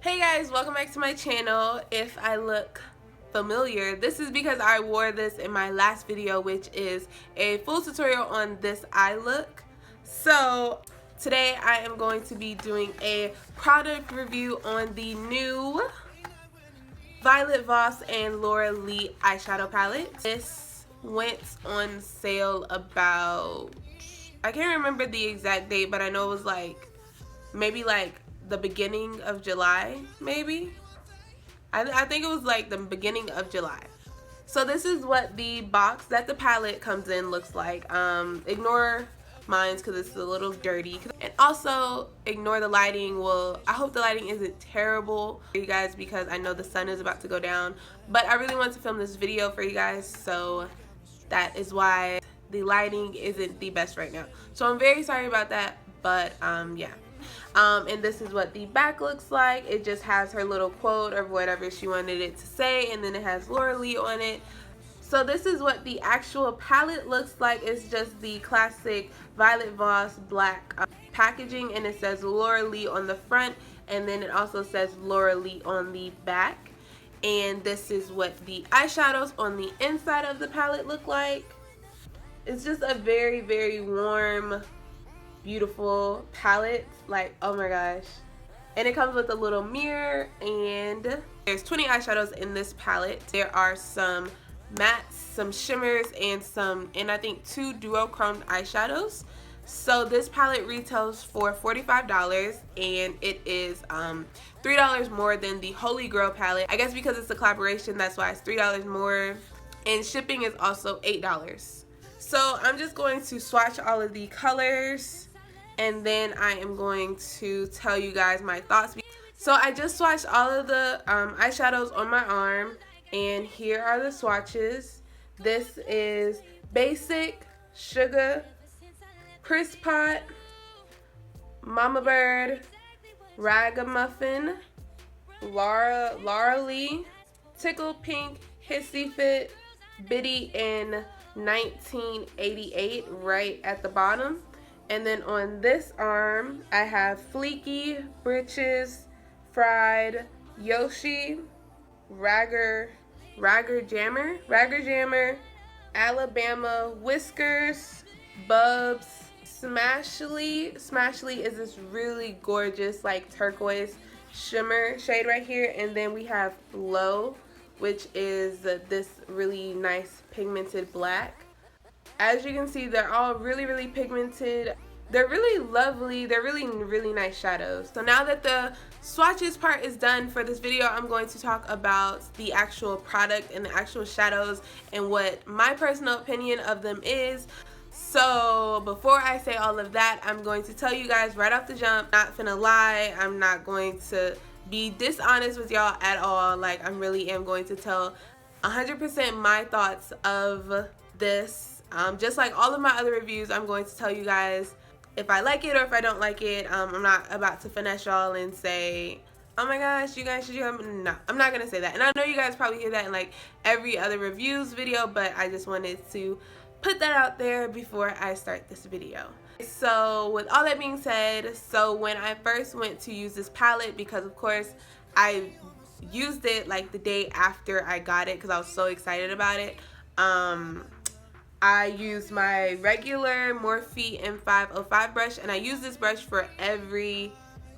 Hey guys, welcome back to my channel. If I look familiar, this is because I wore this in my last video, which is a full tutorial on this eye look. So today I am going to be doing a product review on the new Violet Voss and Laura Lee eyeshadow palette. This went on sale about, I can't remember the exact date, but I know it was maybe the beginning of July, maybe. I think it was like the beginning of July. So this is what the box that the palette comes in looks like. Ignore mine because it's a little dirty, and also ignore the lighting. Well, I hope the lighting isn't terrible for you guys because I know the sun is about to go down, but I really want to film this video for you guys, so that is why the lighting isn't the best right now. So I'm very sorry about that, but yeah. And this is what the back looks like. It just has her little quote or whatever she wanted it to say, and then it has Laura Lee on it. So this is what the actual palette looks like. It's just the classic Violet Voss black packaging, and it says Laura Lee on the front, and then it also says Laura Lee on the back. And this is what the eyeshadows on the inside of the palette look like. It's just a very, very warm, beautiful palette. Like, oh my gosh. And it comes with a little mirror, and there's 20 eyeshadows in this palette. There are some mattes, some shimmers, and I think 2 duochromed eyeshadows. So this palette retails for $45, and it is $3 more than the Holy Grail palette. I guess because it's a collaboration, that's why it's $3 more, and shipping is also $8. So I'm just going to swatch all of the colors, and then I am going to tell you guys my thoughts. So I just swatched all of the eyeshadows on my arm, and here are the swatches. This is Basic, Sugar, Crisp Pot, Mama Bird, Ragamuffin, Laura Lee, Tickle Pink, Hissy Fit, Biddy, and 1988 right at the bottom. And then on this arm, I have Fleeky, Britches, Fried, Yoshi, Ragger Jammer, Alabama, Whiskers, Bubs, Smashly. Smashly is this really gorgeous like turquoise shimmer shade right here. And then we have Low, which is this really nice pigmented black. As you can see, they're all really, really pigmented. They're really lovely. They're really, really nice shadows. So now that the swatches part is done for this video, I'm going to talk about the actual product and the actual shadows and what my personal opinion of them is. So before I say all of that, I'm going to tell you guys right off the jump, not finna lie, I'm not going to be dishonest with y'all at all. Like, I really am going to tell 100% my thoughts of this. Just like all of my other reviews, I'm going to tell you guys if I like it or if I don't like it. I'm not about to finesse y'all and say, oh my gosh, you guys should do it. No, I'm not going to say that. And I know you guys probably hear that in like every other reviews video, but I just wanted to put that out there before I start this video. So with all that being said, so when I first went to use this palette, because of course I used it like the day after I got it because I was so excited about it, I used my regular Morphe M505 brush, and I use this brush for every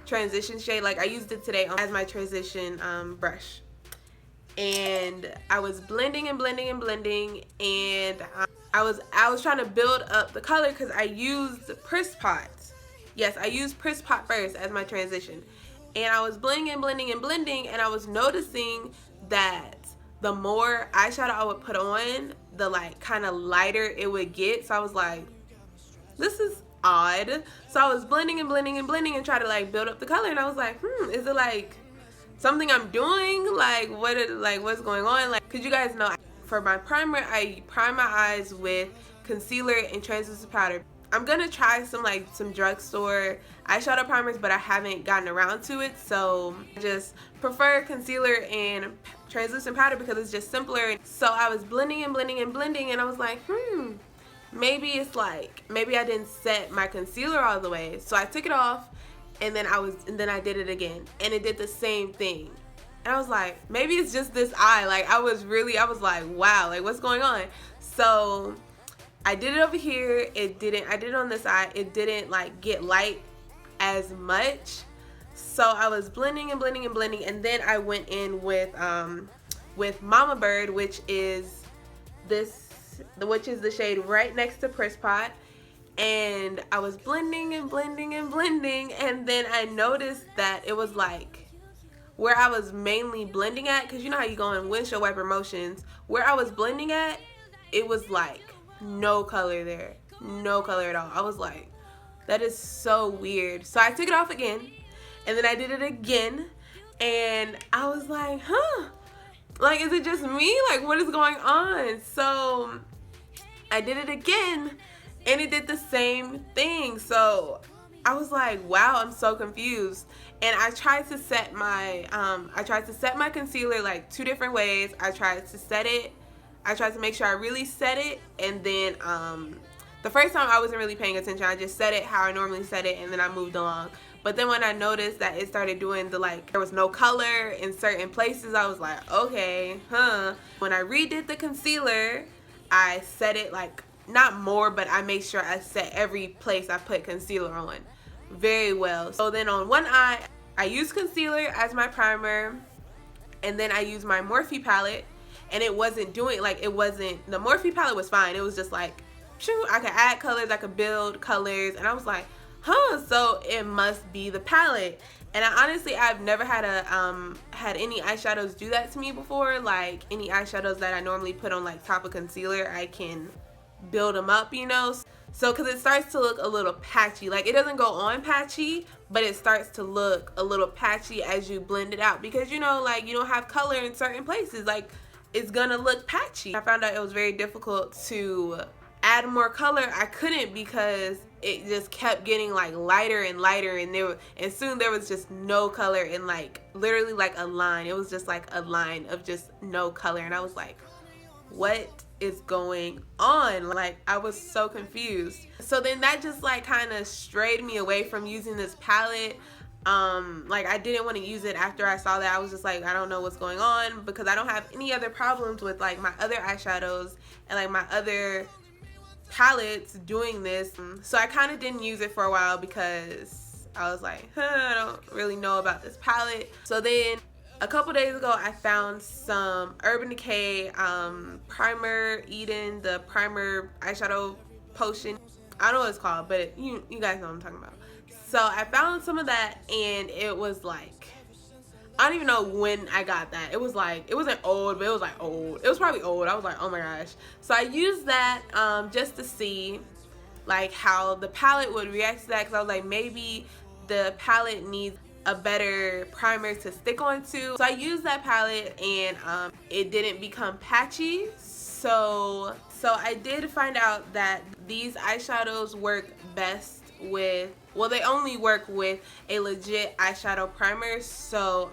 transition shade. Like, I used it today as my transition brush. And I was blending and blending and blending, and I was trying to build up the color because I used Crisp Pot. Yes, I used Crisp Pot first as my transition. And I was blending and blending and blending, and I was noticing that the more eyeshadow I would put on, the like kind of lighter it would get. So I was like, this is odd. So I was blending and blending and blending and try to like build up the color, and I was like, is it like something I'm doing? Like, what's going on? Like, cause you guys know for my primer, I prime my eyes with concealer and translucent powder. I'm gonna try some drugstore eyeshadow primers, but I haven't gotten around to it, so I just prefer concealer and translucent powder because it's just simpler. So I was blending and blending and blending, and I was like, maybe it's like, maybe I didn't set my concealer all the way. So I took it off, and then I did it again, and it did the same thing. And I was like, maybe it's just this eye. Like, I was like, wow, like, what's going on? So I did it over here. I did it on this eye. It didn't like get light as much. So I was blending and blending and blending, and then I went in with Mama Bird, which is the shade right next to Press Pot. And I was blending and blending and blending, and then I noticed that it was like, where I was mainly blending at, because you know how you go in windshield wiper motions, where I was blending at, it was like no color there, no color at all. I was like, that is so weird. So I took it off again, and then I did it again, and I was like, huh, like, is it just me? Like, what is going on? So I did it again, and it did the same thing. So I was like, wow, I'm so confused. And I tried to set my concealer like 2 different ways. I tried to make sure I really set it, and then the first time I wasn't really paying attention. I just set it how I normally set it, and then I moved along. But then when I noticed that it started doing there was no color in certain places, I was like, okay, huh. When I redid the concealer, I set it like, not more, but I made sure I set every place I put concealer on very well. So then on one eye, I used concealer as my primer, and then I used my Morphe palette, and it wasn't doing, like, the Morphe palette was fine. It was just like, shoot, I could add colors, I could build colors, and I was like, huh, so it must be the palette. And I've never had any eyeshadows do that to me before. Like, any eyeshadows that I normally put on like top of concealer, I can build them up, you know. So because it starts to look a little patchy, like, it doesn't go on patchy, but it starts to look a little patchy as you blend it out, because, you know, like, you don't have color in certain places, like, it's gonna look patchy. I found out it was very difficult to add more color. I couldn't, because it just kept getting like lighter and lighter, and soon there was just no color, and like literally like a line. It was just like a line of just no color, and I was like, what is going on? Like, I was so confused. So then that just like kind of strayed me away from using this palette. Like, I didn't want to use it after I saw that. I was just like, I don't know what's going on, because I don't have any other problems with like my other eyeshadows and like my other palettes doing this. So I kind of didn't use it for a while, because I was like, I don't really know about this palette. So then a couple days ago, I found some Urban Decay primer, Eden, the primer eyeshadow potion. I don't know what it's called, but you guys know what I'm talking about. So I found some of that, and it was like, I don't even know when I got that. It was like, it wasn't old, but it was like old. It was probably old. I was like, oh my gosh. So I used that just to see like how the palette would react to that, because I was like, maybe the palette needs a better primer to stick onto. So I used that palette, and it didn't become patchy. So I did find out that these eyeshadows work best with, well, they only work with a legit eyeshadow primer. So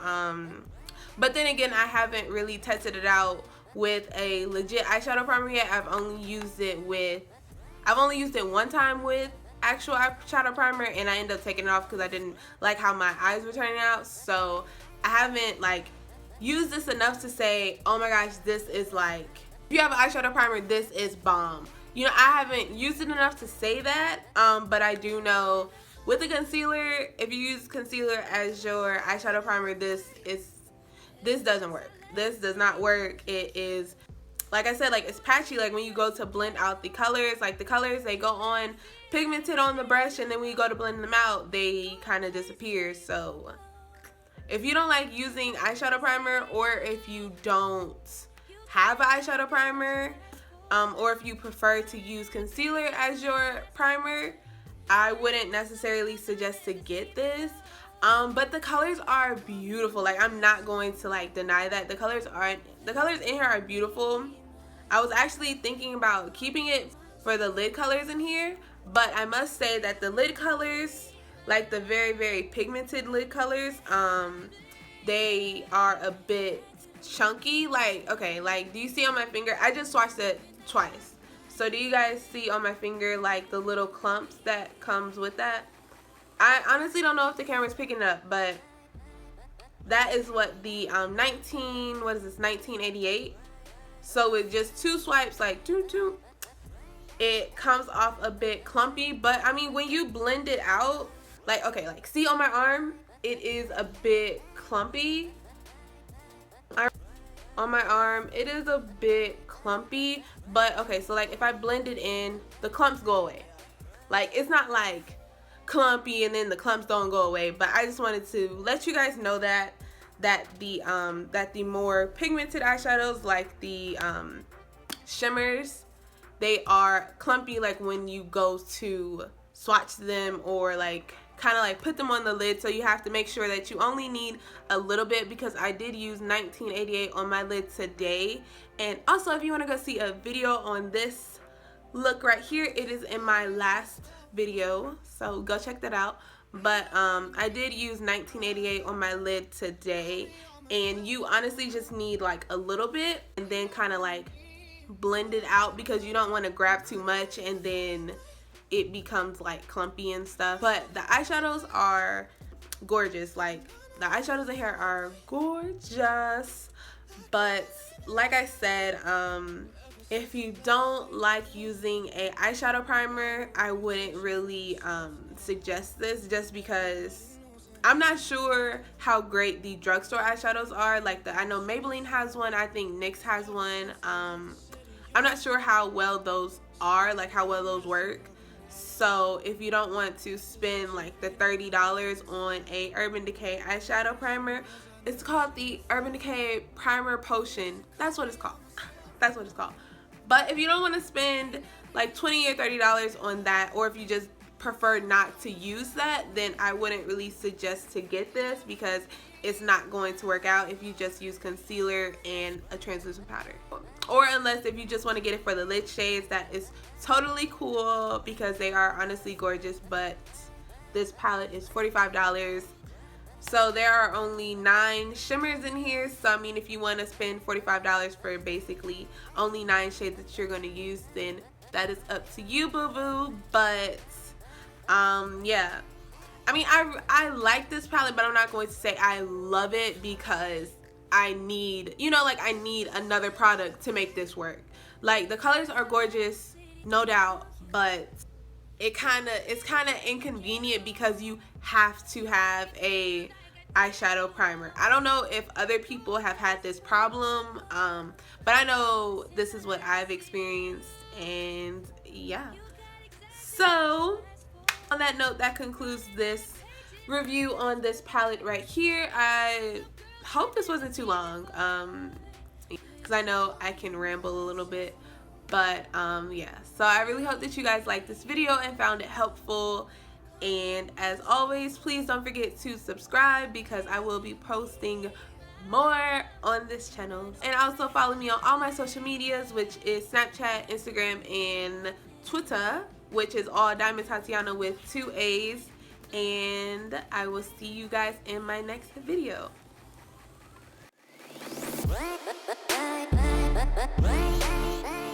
but then again, I haven't really tested it out with a legit eyeshadow primer yet. I've only used it one time with actual eyeshadow primer, and I ended up taking it off because I didn't like how my eyes were turning out. So I haven't like used this enough to say, oh my gosh, this is like, if you have an eyeshadow primer, this is bomb. You know, I haven't used it enough to say that, but I do know with the concealer, if you use concealer as your eyeshadow primer, this doesn't work. This does not work. It is, like I said, like, it's patchy. Like, when you go to blend out the colors, like the colors, they go on pigmented on the brush, and then when you go to blend them out, they kind of disappear. So if you don't like using eyeshadow primer, or if you don't have an eyeshadow primer, or if you prefer to use concealer as your primer, I wouldn't necessarily suggest to get this. But the colors are beautiful. Like, I'm not going to like deny that the colors in here are beautiful. I was actually thinking about keeping it for the lid colors in here, but I must say that the lid colors, like the very, very pigmented lid colors, they are a bit chunky. Like, okay, like, do you see on my finger? I just swatched it twice. So do you guys see on my finger like the little clumps that comes with that? I honestly don't know if the camera's picking up, but that is what the 1988. So with just 2 swipes, like doo, it comes off a bit clumpy. But I mean, when you blend it out, like, okay, like see on my arm, it is a bit clumpy. On my arm, it is a bit clumpy, but okay, so like if I blend it in, the clumps go away. Like, it's not like clumpy and then the clumps don't go away, but I just wanted to let you guys know that the more pigmented eyeshadows, like the shimmers, they are clumpy, like when you go to swatch them or like kind of like put them on the lid. So you have to make sure that you only need a little bit, because I did use 1988 on my lid today. And also, if you want to go see a video on this look right here, it is in my last video, so go check that out. But I did use 1988 on my lid today, and you honestly just need like a little bit and then kind of like blend it out, because you don't want to grab too much and then it becomes like clumpy and stuff. But the eyeshadows are gorgeous. Like, the eyeshadows in here are gorgeous. But like I said, if you don't like using a eyeshadow primer, I wouldn't really suggest this, just because I'm not sure how great the drugstore eyeshadows are. Like, I know Maybelline has one, I think NYX has one. I'm not sure how well those are, like how well those work. So if you don't want to spend like the $30 on a Urban Decay eyeshadow primer, it's called the Urban Decay Primer Potion. That's what it's called. That's what it's called. But if you don't want to spend like $20 or $30 on that, or if you just prefer not to use that, then I wouldn't really suggest to get this, because it's not going to work out if you just use concealer and a translucent powder. Or unless if you just want to get it for the lid shades, that is totally cool, because they are honestly gorgeous. But this palette is $45. So there are only 9 shimmers in here. So I mean, if you want to spend $45 for basically only 9 shades that you're going to use, then that is up to you, boo-boo. But yeah, I mean, I like this palette, but I'm not going to say I love it, because I need, you know, like I need another product to make this work. Like, the colors are gorgeous, no doubt, but it's kind of inconvenient, because you have to have a eyeshadow primer. I don't know if other people have had this problem, but I know this is what I've experienced. And yeah, so on that note, that concludes this review on this palette right here. I hope this wasn't too long, because I know I can ramble a little bit. But yeah, so I really hope that you guys liked this video and found it helpful. And as always, please don't forget to subscribe, because I will be posting more on this channel. And also follow me on all my social medias, which is Snapchat, Instagram, and Twitter, which is all diamonetatyana with 2 A's. And I will see you guys in my next video. Bye.